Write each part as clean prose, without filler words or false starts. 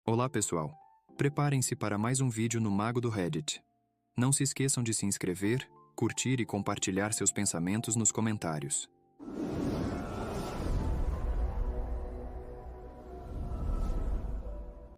Olá, pessoal. Preparem-se para mais um vídeo no Mago do Reddit. Não se esqueçam de se inscrever, curtir e compartilhar seus pensamentos nos comentários.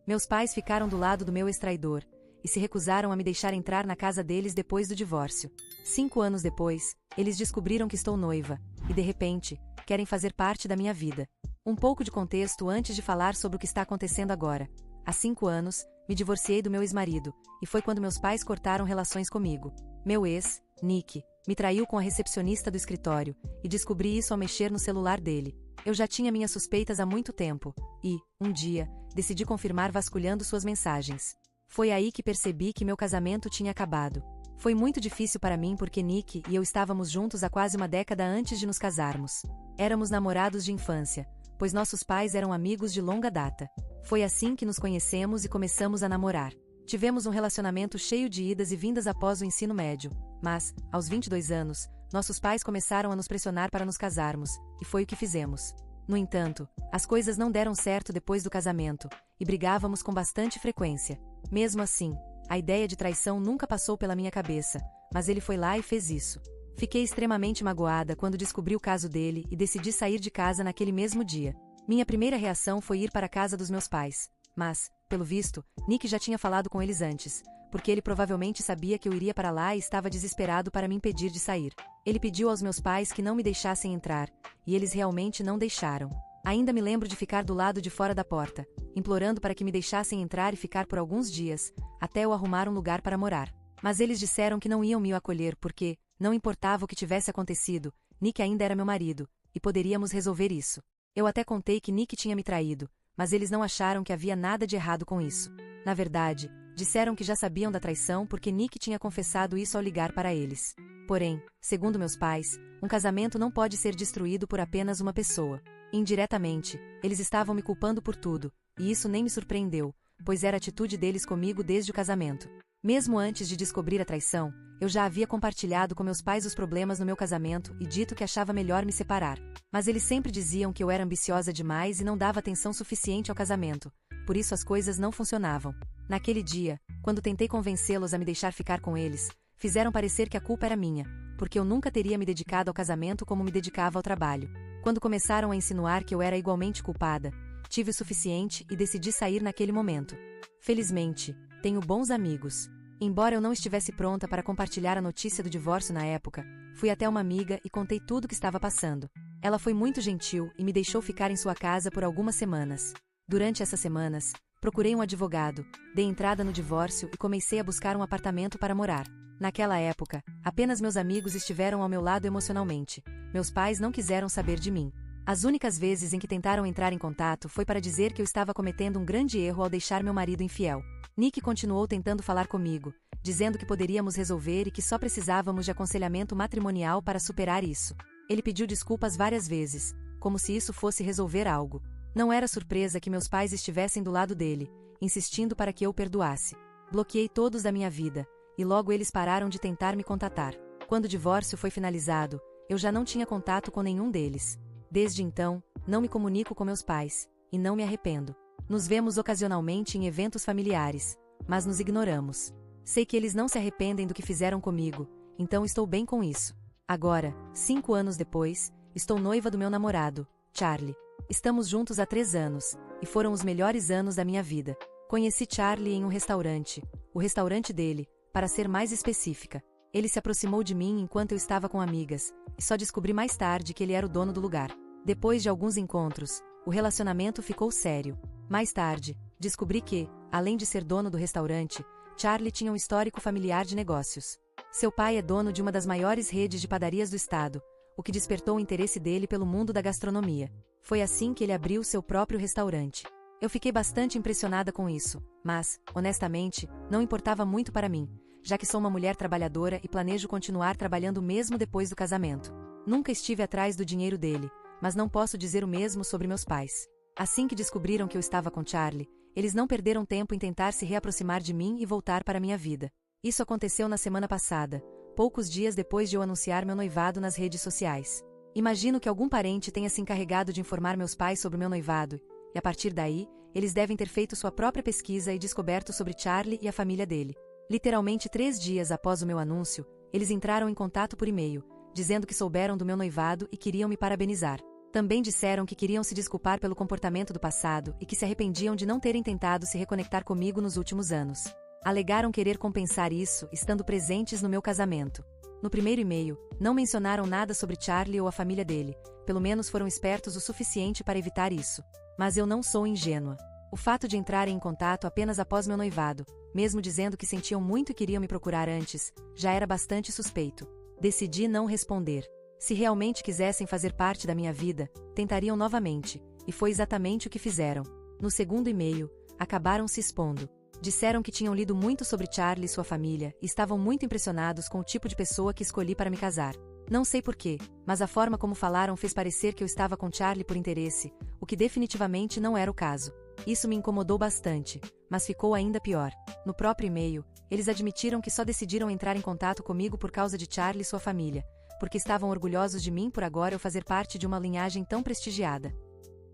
Meus pais ficaram do lado do meu ex-traidor e se recusaram a me deixar entrar na casa deles depois do divórcio. 5 anos depois, eles descobriram que estou noiva e, de repente, querem fazer parte da minha vida. Um pouco de contexto antes de falar sobre o que está acontecendo agora. Há 5 anos, me divorciei do meu ex-marido, e foi quando meus pais cortaram relações comigo. Meu ex, Nick, me traiu com a recepcionista do escritório, e descobri isso ao mexer no celular dele. Eu já tinha minhas suspeitas há muito tempo, e, um dia, decidi confirmar vasculhando suas mensagens. Foi aí que percebi que meu casamento tinha acabado. Foi muito difícil para mim porque Nick e eu estávamos juntos há quase uma década antes de nos casarmos. Éramos namorados de infância, pois nossos pais eram amigos de longa data. Foi assim que nos conhecemos e começamos a namorar. Tivemos um relacionamento cheio de idas e vindas após o ensino médio, mas, aos 22 anos, nossos pais começaram a nos pressionar para nos casarmos, e foi o que fizemos. No entanto, as coisas não deram certo depois do casamento, e brigávamos com bastante frequência. Mesmo assim, a ideia de traição nunca passou pela minha cabeça, mas ele foi lá e fez isso. Fiquei extremamente magoada quando descobri o caso dele e decidi sair de casa naquele mesmo dia. Minha primeira reação foi ir para a casa dos meus pais, mas, pelo visto, Nick já tinha falado com eles antes, porque ele provavelmente sabia que eu iria para lá e estava desesperado para me impedir de sair. Ele pediu aos meus pais que não me deixassem entrar, e eles realmente não deixaram. Ainda me lembro de ficar do lado de fora da porta, implorando para que me deixassem entrar e ficar por alguns dias, até eu arrumar um lugar para morar. Mas eles disseram que não iam me acolher porque, não importava o que tivesse acontecido, Nick ainda era meu marido, e poderíamos resolver isso. Eu até contei que Nick tinha me traído, mas eles não acharam que havia nada de errado com isso. Na verdade, disseram que já sabiam da traição porque Nick tinha confessado isso ao ligar para eles. Porém, segundo meus pais, um casamento não pode ser destruído por apenas uma pessoa. Indiretamente, eles estavam me culpando por tudo, e isso nem me surpreendeu, pois era a atitude deles comigo desde o casamento. Mesmo antes de descobrir a traição, eu já havia compartilhado com meus pais os problemas no meu casamento e dito que achava melhor me separar. Mas eles sempre diziam que eu era ambiciosa demais e não dava atenção suficiente ao casamento, por isso as coisas não funcionavam. Naquele dia, quando tentei convencê-los a me deixar ficar com eles, fizeram parecer que a culpa era minha, porque eu nunca teria me dedicado ao casamento como me dedicava ao trabalho. Quando começaram a insinuar que eu era igualmente culpada, tive o suficiente e decidi sair naquele momento. Felizmente, tenho bons amigos. Embora eu não estivesse pronta para compartilhar a notícia do divórcio na época, fui até uma amiga e contei tudo o que estava passando. Ela foi muito gentil e me deixou ficar em sua casa por algumas semanas. Durante essas semanas, procurei um advogado, dei entrada no divórcio e comecei a buscar um apartamento para morar. Naquela época, apenas meus amigos estiveram ao meu lado emocionalmente. Meus pais não quiseram saber de mim. As únicas vezes em que tentaram entrar em contato foi para dizer que eu estava cometendo um grande erro ao deixar meu marido infiel. Nick continuou tentando falar comigo, dizendo que poderíamos resolver e que só precisávamos de aconselhamento matrimonial para superar isso. Ele pediu desculpas várias vezes, como se isso fosse resolver algo. Não era surpresa que meus pais estivessem do lado dele, insistindo para que eu o perdoasse. Bloqueei todos da minha vida, e logo eles pararam de tentar me contatar. Quando o divórcio foi finalizado, eu já não tinha contato com nenhum deles. Desde então, não me comunico com meus pais, e não me arrependo. Nos vemos ocasionalmente em eventos familiares, mas nos ignoramos. Sei que eles não se arrependem do que fizeram comigo, então estou bem com isso. Agora, 5 anos depois, estou noiva do meu namorado, Charlie. Estamos juntos há 3 anos, e foram os melhores anos da minha vida. Conheci Charlie em um restaurante, o restaurante dele, para ser mais específica. Ele se aproximou de mim enquanto eu estava com amigas, e só descobri mais tarde que ele era o dono do lugar. Depois de alguns encontros, o relacionamento ficou sério. Mais tarde, descobri que, além de ser dono do restaurante, Charlie tinha um histórico familiar de negócios. Seu pai é dono de uma das maiores redes de padarias do estado, o que despertou o interesse dele pelo mundo da gastronomia. Foi assim que ele abriu seu próprio restaurante. Eu fiquei bastante impressionada com isso, mas, honestamente, não importava muito para mim, já que sou uma mulher trabalhadora e planejo continuar trabalhando mesmo depois do casamento. Nunca estive atrás do dinheiro dele, mas não posso dizer o mesmo sobre meus pais. Assim que descobriram que eu estava com Charlie, eles não perderam tempo em tentar se reaproximar de mim e voltar para minha vida. Isso aconteceu na semana passada, poucos dias depois de eu anunciar meu noivado nas redes sociais. Imagino que algum parente tenha se encarregado de informar meus pais sobre o meu noivado, e a partir daí, eles devem ter feito sua própria pesquisa e descoberto sobre Charlie e a família dele. Literalmente 3 dias após o meu anúncio, eles entraram em contato por e-mail, dizendo que souberam do meu noivado e queriam me parabenizar. Também disseram que queriam se desculpar pelo comportamento do passado e que se arrependiam de não terem tentado se reconectar comigo nos últimos anos. Alegaram querer compensar isso, estando presentes no meu casamento. No primeiro e-mail, não mencionaram nada sobre Charlie ou a família dele, pelo menos foram espertos o suficiente para evitar isso. Mas eu não sou ingênua. O fato de entrarem em contato apenas após meu noivado, mesmo dizendo que sentiam muito e queriam me procurar antes, já era bastante suspeito. Decidi não responder. Se realmente quisessem fazer parte da minha vida, tentariam novamente, e foi exatamente o que fizeram. No segundo e-mail, acabaram se expondo. Disseram que tinham lido muito sobre Charlie e sua família e estavam muito impressionados com o tipo de pessoa que escolhi para me casar. Não sei porquê, mas a forma como falaram fez parecer que eu estava com Charlie por interesse, o que definitivamente não era o caso. Isso me incomodou bastante, mas ficou ainda pior. No próprio e-mail, eles admitiram que só decidiram entrar em contato comigo por causa de Charlie e sua família, porque estavam orgulhosos de mim por agora eu fazer parte de uma linhagem tão prestigiada.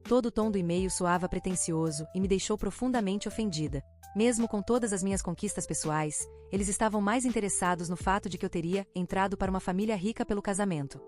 Todo o tom do e-mail soava pretensioso e me deixou profundamente ofendida. Mesmo com todas as minhas conquistas pessoais, eles estavam mais interessados no fato de que eu teria entrado para uma família rica pelo casamento.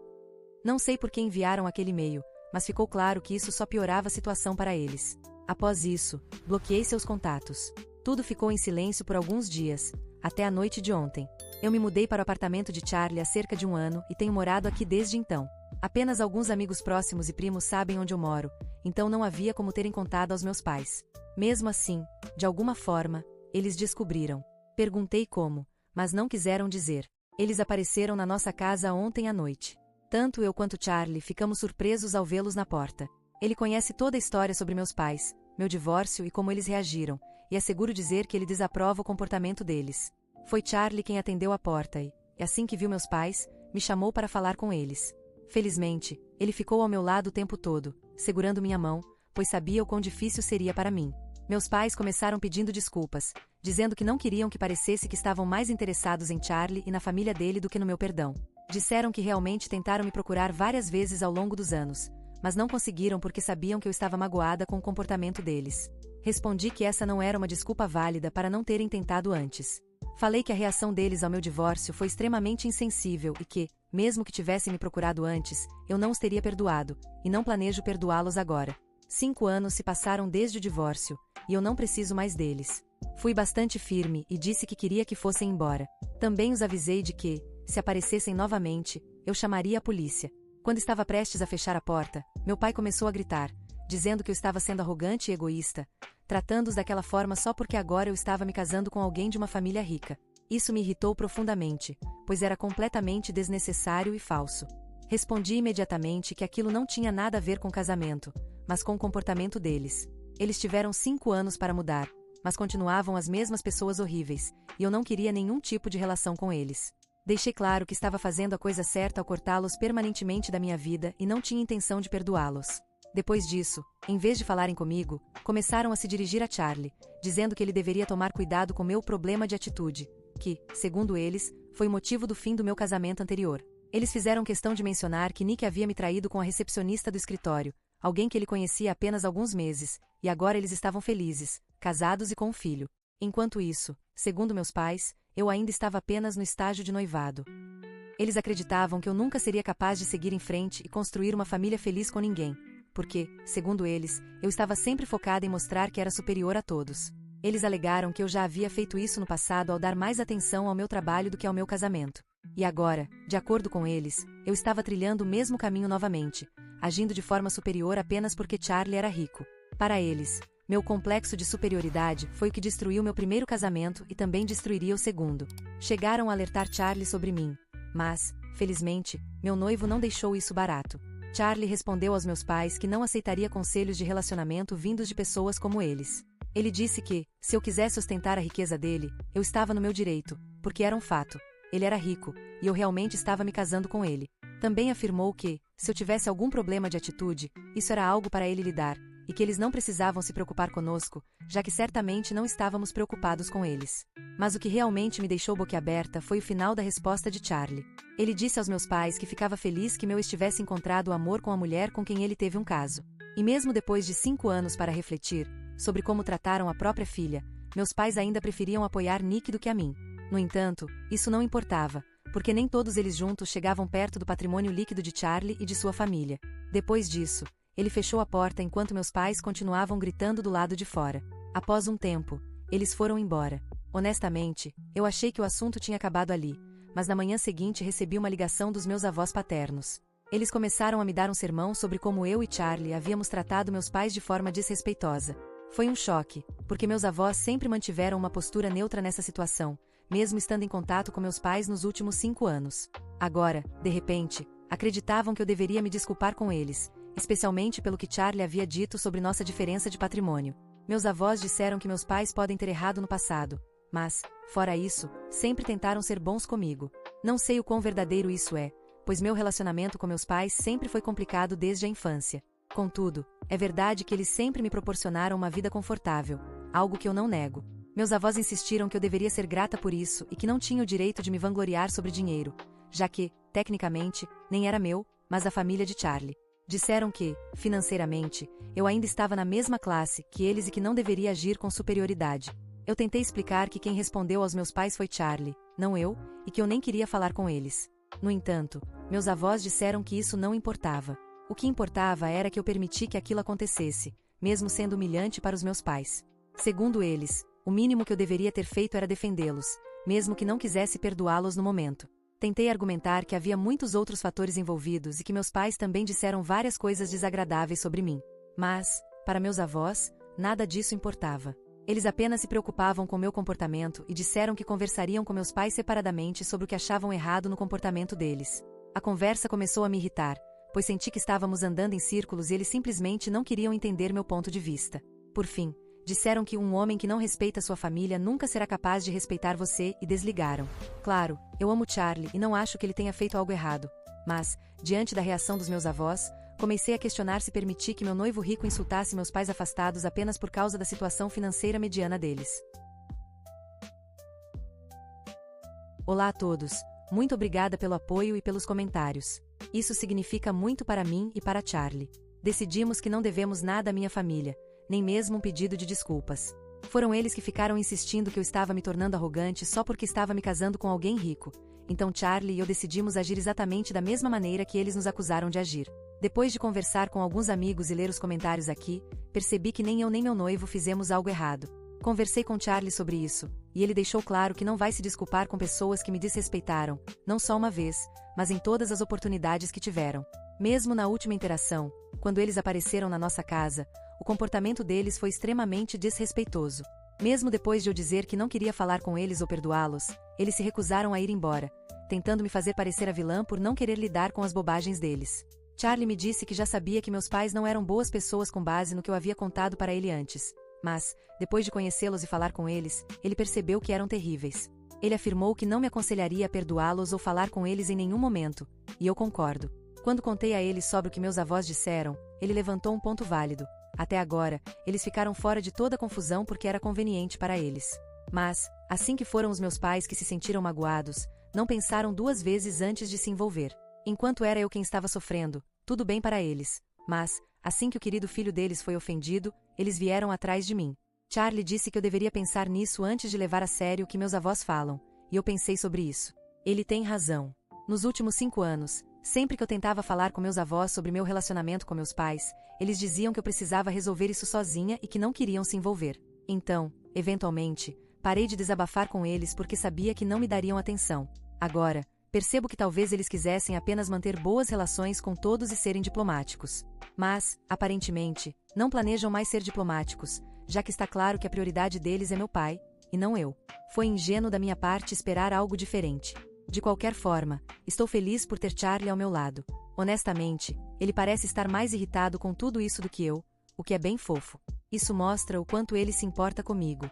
Não sei por que enviaram aquele e-mail, mas ficou claro que isso só piorava a situação para eles. Após isso, bloqueei seus contatos. Tudo ficou em silêncio por alguns dias, até a noite de ontem. Eu me mudei para o apartamento de Charlie há cerca de 1 ano e tenho morado aqui desde então. Apenas alguns amigos próximos e primos sabem onde eu moro, então não havia como terem contado aos meus pais. Mesmo assim, de alguma forma, eles descobriram. Perguntei como, mas não quiseram dizer. Eles apareceram na nossa casa ontem à noite. Tanto eu quanto Charlie ficamos surpresos ao vê-los na porta. Ele conhece toda a história sobre meus pais, meu divórcio e como eles reagiram, e é seguro dizer que ele desaprova o comportamento deles. Foi Charlie quem atendeu a porta e, assim que viu meus pais, me chamou para falar com eles. Felizmente, ele ficou ao meu lado o tempo todo, segurando minha mão, pois sabia o quão difícil seria para mim. Meus pais começaram pedindo desculpas, dizendo que não queriam que parecesse que estavam mais interessados em Charlie e na família dele do que no meu perdão. Disseram que realmente tentaram me procurar várias vezes ao longo dos anos, mas não conseguiram porque sabiam que eu estava magoada com o comportamento deles. Respondi que essa não era uma desculpa válida para não terem tentado antes. Falei que a reação deles ao meu divórcio foi extremamente insensível e que, mesmo que tivessem me procurado antes, eu não os teria perdoado, e não planejo perdoá-los agora. 5 anos se passaram desde o divórcio, e eu não preciso mais deles. Fui bastante firme e disse que queria que fossem embora. Também os avisei de que, se aparecessem novamente, eu chamaria a polícia. Quando estava prestes a fechar a porta, meu pai começou a gritar, dizendo que eu estava sendo arrogante e egoísta, tratando-os daquela forma só porque agora eu estava me casando com alguém de uma família rica. Isso me irritou profundamente, pois era completamente desnecessário e falso. Respondi imediatamente que aquilo não tinha nada a ver com o casamento, mas com o comportamento deles. Eles tiveram 5 anos para mudar, mas continuavam as mesmas pessoas horríveis, e eu não queria nenhum tipo de relação com eles. Deixei claro que estava fazendo a coisa certa ao cortá-los permanentemente da minha vida e não tinha intenção de perdoá-los. Depois disso, em vez de falarem comigo, começaram a se dirigir a Charlie, dizendo que ele deveria tomar cuidado com meu problema de atitude, que, segundo eles, foi o motivo do fim do meu casamento anterior. Eles fizeram questão de mencionar que Nick havia me traído com a recepcionista do escritório, alguém que ele conhecia há apenas alguns meses, e agora eles estavam felizes, casados e com um filho. Enquanto isso, segundo meus pais, eu ainda estava apenas no estágio de noivado. Eles acreditavam que eu nunca seria capaz de seguir em frente e construir uma família feliz com ninguém, porque, segundo eles, eu estava sempre focada em mostrar que era superior a todos. Eles alegaram que eu já havia feito isso no passado ao dar mais atenção ao meu trabalho do que ao meu casamento. E agora, de acordo com eles, eu estava trilhando o mesmo caminho novamente, agindo de forma superior apenas porque Charlie era rico. Para eles, meu complexo de superioridade foi o que destruiu meu primeiro casamento e também destruiria o segundo. Chegaram a alertar Charlie sobre mim, mas, felizmente, meu noivo não deixou isso barato. Charlie respondeu aos meus pais que não aceitaria conselhos de relacionamento vindos de pessoas como eles. Ele disse que, se eu quisesse ostentar a riqueza dele, eu estava no meu direito, porque era um fato. Ele era rico, e eu realmente estava me casando com ele. Também afirmou que, se eu tivesse algum problema de atitude, isso era algo para ele lidar, e que eles não precisavam se preocupar conosco, já que certamente não estávamos preocupados com eles. Mas o que realmente me deixou boquiaberta foi o final da resposta de Charlie. Ele disse aos meus pais que ficava feliz que eu estivesse encontrado o amor com a mulher com quem ele teve um caso. E mesmo depois de 5 anos para refletir, sobre como trataram a própria filha, meus pais ainda preferiam apoiar Nick do que a mim. No entanto, isso não importava, porque nem todos eles juntos chegavam perto do patrimônio líquido de Charlie e de sua família. Depois disso, ele fechou a porta enquanto meus pais continuavam gritando do lado de fora. Após um tempo, eles foram embora. Honestamente, eu achei que o assunto tinha acabado ali, mas na manhã seguinte recebi uma ligação dos meus avós paternos. Eles começaram a me dar um sermão sobre como eu e Charlie havíamos tratado meus pais de forma desrespeitosa. Foi um choque, porque meus avós sempre mantiveram uma postura neutra nessa situação, mesmo estando em contato com meus pais nos últimos 5 anos. Agora, de repente, acreditavam que eu deveria me desculpar com eles, especialmente pelo que Charlie havia dito sobre nossa diferença de patrimônio. Meus avós disseram que meus pais podem ter errado no passado, mas, fora isso, sempre tentaram ser bons comigo. Não sei o quão verdadeiro isso é, pois meu relacionamento com meus pais sempre foi complicado desde a infância. Contudo, é verdade que eles sempre me proporcionaram uma vida confortável, algo que eu não nego. Meus avós insistiram que eu deveria ser grata por isso e que não tinha o direito de me vangloriar sobre dinheiro, já que, tecnicamente, nem era meu, mas da família de Charlie. Disseram que, financeiramente, eu ainda estava na mesma classe que eles e que não deveria agir com superioridade. Eu tentei explicar que quem respondeu aos meus pais foi Charlie, não eu, e que eu nem queria falar com eles. No entanto, meus avós disseram que isso não importava. O que importava era que eu permiti que aquilo acontecesse, mesmo sendo humilhante para os meus pais. Segundo eles, o mínimo que eu deveria ter feito era defendê-los, mesmo que não quisesse perdoá-los no momento. Tentei argumentar que havia muitos outros fatores envolvidos e que meus pais também disseram várias coisas desagradáveis sobre mim. Mas, para meus avós, nada disso importava. Eles apenas se preocupavam com meu comportamento e disseram que conversariam com meus pais separadamente sobre o que achavam errado no comportamento deles. A conversa começou a me irritar, pois senti que estávamos andando em círculos e eles simplesmente não queriam entender meu ponto de vista. Por fim, disseram que um homem que não respeita sua família nunca será capaz de respeitar você e desligaram. Claro, eu amo Charlie e não acho que ele tenha feito algo errado. Mas, diante da reação dos meus avós, comecei a questionar se permiti que meu noivo rico insultasse meus pais afastados apenas por causa da situação financeira mediana deles. Olá a todos, muito obrigada pelo apoio e pelos comentários. Isso significa muito para mim e para Charlie. Decidimos que não devemos nada à minha família, nem mesmo um pedido de desculpas. Foram eles que ficaram insistindo que eu estava me tornando arrogante só porque estava me casando com alguém rico. Então Charlie e eu decidimos agir exatamente da mesma maneira que eles nos acusaram de agir. Depois de conversar com alguns amigos e ler os comentários aqui, percebi que nem eu nem meu noivo fizemos algo errado. Conversei com Charlie sobre isso, e ele deixou claro que não vai se desculpar com pessoas que me desrespeitaram, não só uma vez, mas em todas as oportunidades que tiveram. Mesmo na última interação, quando eles apareceram na nossa casa, o comportamento deles foi extremamente desrespeitoso. Mesmo depois de eu dizer que não queria falar com eles ou perdoá-los, eles se recusaram a ir embora, tentando me fazer parecer a vilã por não querer lidar com as bobagens deles. Charlie me disse que já sabia que meus pais não eram boas pessoas com base no que eu havia contado para ele antes. Mas, depois de conhecê-los e falar com eles, ele percebeu que eram terríveis. Ele afirmou que não me aconselharia a perdoá-los ou falar com eles em nenhum momento, e eu concordo. Quando contei a ele sobre o que meus avós disseram, ele levantou um ponto válido. Até agora, eles ficaram fora de toda a confusão porque era conveniente para eles. Mas, assim que foram os meus pais que se sentiram magoados, não pensaram 2 vezes antes de se envolver. Enquanto era eu quem estava sofrendo, tudo bem para eles. Mas, assim que o querido filho deles foi ofendido, eles vieram atrás de mim. Charlie disse que eu deveria pensar nisso antes de levar a sério o que meus avós falam, e eu pensei sobre isso. Ele tem razão. Nos últimos 5 anos, sempre que eu tentava falar com meus avós sobre meu relacionamento com meus pais, eles diziam que eu precisava resolver isso sozinha e que não queriam se envolver. Então, eventualmente, parei de desabafar com eles porque sabia que não me dariam atenção. Agora, percebo que talvez eles quisessem apenas manter boas relações com todos e serem diplomáticos. Mas, aparentemente, não planejam mais ser diplomáticos, já que está claro que a prioridade deles é meu pai, e não eu. Foi ingênuo da minha parte esperar algo diferente. De qualquer forma, estou feliz por ter Charlie ao meu lado. Honestamente, ele parece estar mais irritado com tudo isso do que eu, o que é bem fofo. Isso mostra o quanto ele se importa comigo.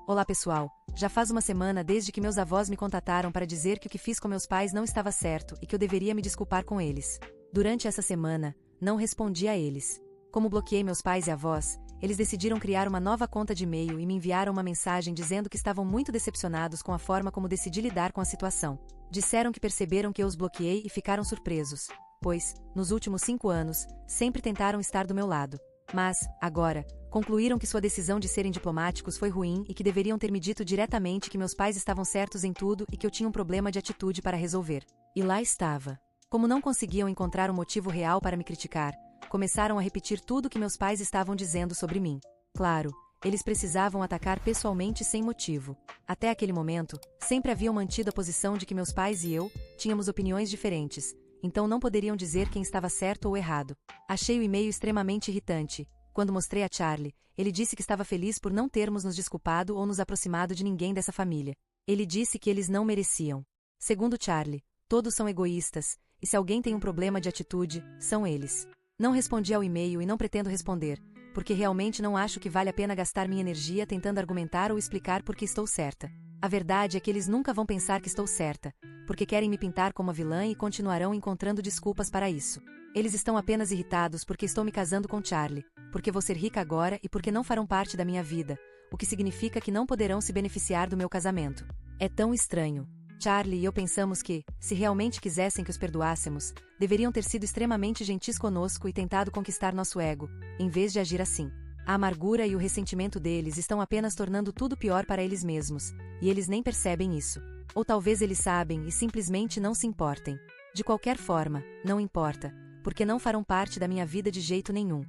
Olá pessoal, já faz uma semana desde que meus avós me contataram para dizer que o que fiz com meus pais não estava certo e que eu deveria me desculpar com eles. Durante essa semana, não respondi a eles. Como bloqueei meus pais e avós, eles decidiram criar uma nova conta de e-mail e me enviaram uma mensagem dizendo que estavam muito decepcionados com a forma como decidi lidar com a situação. Disseram que perceberam que eu os bloqueei e ficaram surpresos. pois, nos últimos 5 anos, sempre tentaram estar do meu lado. Mas, agora, concluíram que sua decisão de serem diplomáticos foi ruim e que deveriam ter me dito diretamente que meus pais estavam certos em tudo e que eu tinha um problema de atitude para resolver. E lá estava. Como não conseguiam encontrar um motivo real para me criticar, começaram a repetir tudo o que meus pais estavam dizendo sobre mim. Claro, eles precisavam atacar pessoalmente sem motivo. Até aquele momento, sempre haviam mantido a posição de que meus pais e eu tínhamos opiniões diferentes, então não poderiam dizer quem estava certo ou errado. Achei o e-mail extremamente irritante. Quando mostrei a Charlie, ele disse que estava feliz por não termos nos desculpado ou nos aproximado de ninguém dessa família. Ele disse que eles não mereciam. Segundo Charlie, todos são egoístas, e se alguém tem um problema de atitude, são eles. Não respondi ao e-mail e não pretendo responder, porque realmente não acho que vale a pena gastar minha energia tentando argumentar ou explicar por que estou certa. A verdade é que eles nunca vão pensar que estou certa, porque querem me pintar como a vilã e continuarão encontrando desculpas para isso. Eles estão apenas irritados porque estou me casando com Charlie, porque vou ser rica agora e porque não farão parte da minha vida, o que significa que não poderão se beneficiar do meu casamento. É tão estranho. Charlie e eu pensamos que, se realmente quisessem que os perdoássemos, deveriam ter sido extremamente gentis conosco e tentado conquistar nosso ego, em vez de agir assim. A amargura e o ressentimento deles estão apenas tornando tudo pior para eles mesmos, e eles nem percebem isso. Ou talvez eles sabem e simplesmente não se importem. De qualquer forma, não importa, porque não farão parte da minha vida de jeito nenhum.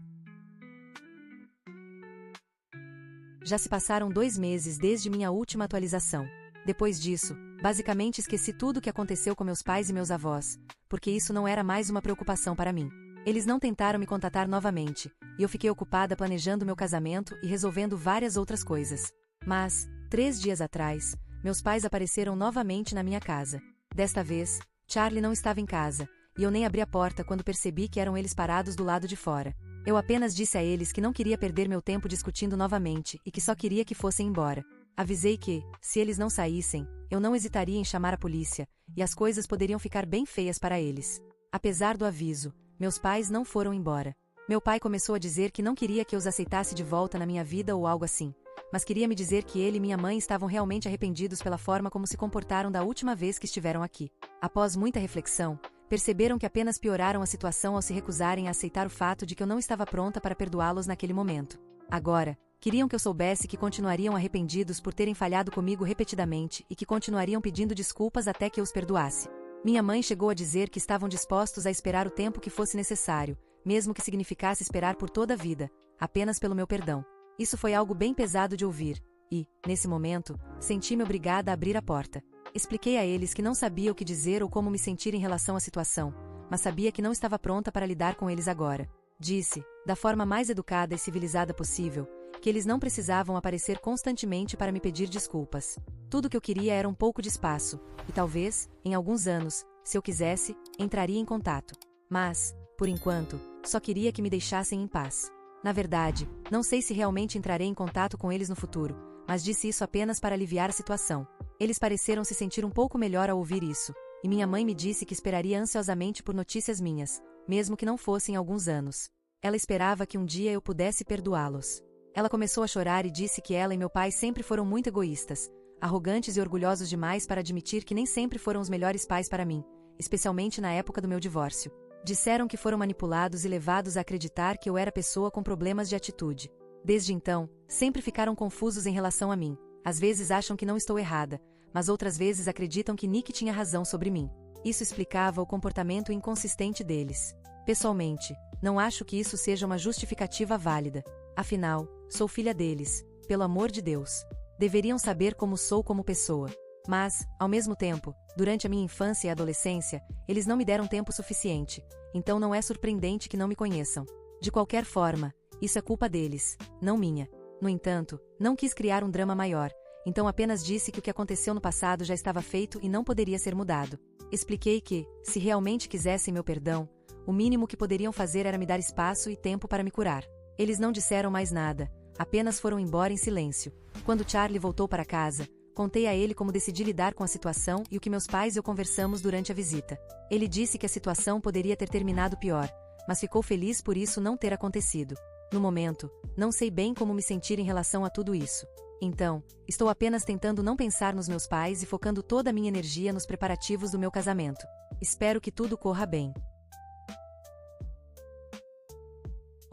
Já se passaram 2 meses desde minha última atualização. Depois disso, basicamente esqueci tudo o que aconteceu com meus pais e meus avós, porque isso não era mais uma preocupação para mim. Eles não tentaram me contatar novamente, e eu fiquei ocupada planejando meu casamento e resolvendo várias outras coisas. Mas, 3 dias atrás, meus pais apareceram novamente na minha casa. Desta vez, Charlie não estava em casa, e eu nem abri a porta quando percebi que eram eles parados do lado de fora. Eu apenas disse a eles que não queria perder meu tempo discutindo novamente e que só queria que fossem embora. Avisei que, se eles não saíssem, eu não hesitaria em chamar a polícia, e as coisas poderiam ficar bem feias para eles. Apesar do aviso, meus pais não foram embora. Meu pai começou a dizer que não queria que eu os aceitasse de volta na minha vida ou algo assim, mas queria me dizer que ele e minha mãe estavam realmente arrependidos pela forma como se comportaram da última vez que estiveram aqui. Após muita reflexão, perceberam que apenas pioraram a situação ao se recusarem a aceitar o fato de que eu não estava pronta para perdoá-los naquele momento. Agora, queriam que eu soubesse que continuariam arrependidos por terem falhado comigo repetidamente e que continuariam pedindo desculpas até que eu os perdoasse. Minha mãe chegou a dizer que estavam dispostos a esperar o tempo que fosse necessário, mesmo que significasse esperar por toda a vida, apenas pelo meu perdão. Isso foi algo bem pesado de ouvir, e, nesse momento, senti-me obrigada a abrir a porta. Expliquei a eles que não sabia o que dizer ou como me sentir em relação à situação, mas sabia que não estava pronta para lidar com eles agora. Disse, da forma mais educada e civilizada possível, que eles não precisavam aparecer constantemente para me pedir desculpas. Tudo o que eu queria era um pouco de espaço, e talvez, em alguns anos, se eu quisesse, entraria em contato. Mas, por enquanto, só queria que me deixassem em paz. Na verdade, não sei se realmente entrarei em contato com eles no futuro, mas disse isso apenas para aliviar a situação. Eles pareceram se sentir um pouco melhor ao ouvir isso, e minha mãe me disse que esperaria ansiosamente por notícias minhas, mesmo que não fossem alguns anos. Ela esperava que um dia eu pudesse perdoá-los. Ela começou a chorar e disse que ela e meu pai sempre foram muito egoístas, arrogantes e orgulhosos demais para admitir que nem sempre foram os melhores pais para mim, especialmente na época do meu divórcio. Disseram que foram manipulados e levados a acreditar que eu era pessoa com problemas de atitude. Desde então, sempre ficaram confusos em relação a mim. Às vezes acham que não estou errada, mas outras vezes acreditam que Nick tinha razão sobre mim. Isso explicava o comportamento inconsistente deles. Pessoalmente, não acho que isso seja uma justificativa válida. Afinal, sou filha deles, pelo amor de Deus. Deveriam saber como sou como pessoa. Mas, ao mesmo tempo, durante a minha infância e adolescência, eles não me deram tempo suficiente, então não é surpreendente que não me conheçam. De qualquer forma, isso é culpa deles, não minha. No entanto, não quis criar um drama maior, então apenas disse que o que aconteceu no passado já estava feito e não poderia ser mudado. Expliquei que, se realmente quisessem meu perdão, o mínimo que poderiam fazer era me dar espaço e tempo para me curar. Eles não disseram mais nada, apenas foram embora em silêncio. Quando Charlie voltou para casa, contei a ele como decidi lidar com a situação e o que meus pais e eu conversamos durante a visita. Ele disse que a situação poderia ter terminado pior, mas ficou feliz por isso não ter acontecido. No momento, não sei bem como me sentir em relação a tudo isso. Então, estou apenas tentando não pensar nos meus pais e focando toda a minha energia nos preparativos do meu casamento. Espero que tudo corra bem.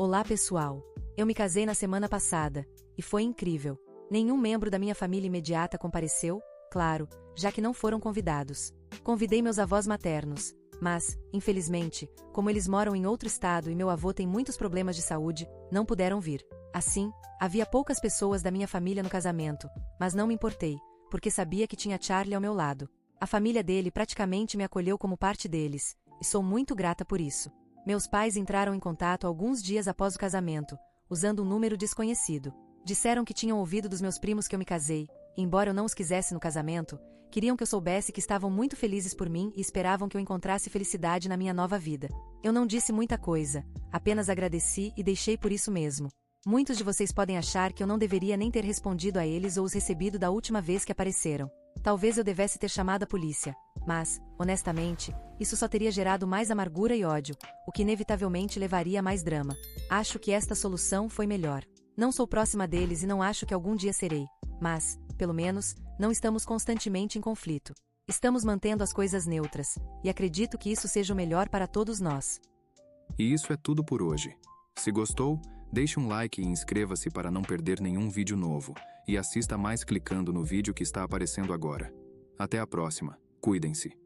Olá pessoal! Eu me casei na semana passada, e foi incrível. Nenhum membro da minha família imediata compareceu, claro, já que não foram convidados. Convidei meus avós maternos, mas, infelizmente, como eles moram em outro estado e meu avô tem muitos problemas de saúde, não puderam vir. Assim, havia poucas pessoas da minha família no casamento, mas não me importei, porque sabia que tinha Charlie ao meu lado. A família dele praticamente me acolheu como parte deles, e sou muito grata por isso. Meus pais entraram em contato alguns dias após o casamento, usando um número desconhecido. Disseram que tinham ouvido dos meus primos que eu me casei, e embora eu não os quisesse no casamento, queriam que eu soubesse que estavam muito felizes por mim e esperavam que eu encontrasse felicidade na minha nova vida. Eu não disse muita coisa, apenas agradeci e deixei por isso mesmo. Muitos de vocês podem achar que eu não deveria nem ter respondido a eles ou os recebido da última vez que apareceram. Talvez eu devesse ter chamado a polícia, mas, honestamente, isso só teria gerado mais amargura e ódio, o que inevitavelmente levaria a mais drama. Acho que esta solução foi melhor. Não sou próxima deles e não acho que algum dia serei, mas, pelo menos, não estamos constantemente em conflito. Estamos mantendo as coisas neutras, e acredito que isso seja o melhor para todos nós. E isso é tudo por hoje. Se gostou, deixe um like e inscreva-se para não perder nenhum vídeo novo, e assista mais clicando no vídeo que está aparecendo agora. Até a próxima. Cuidem-se.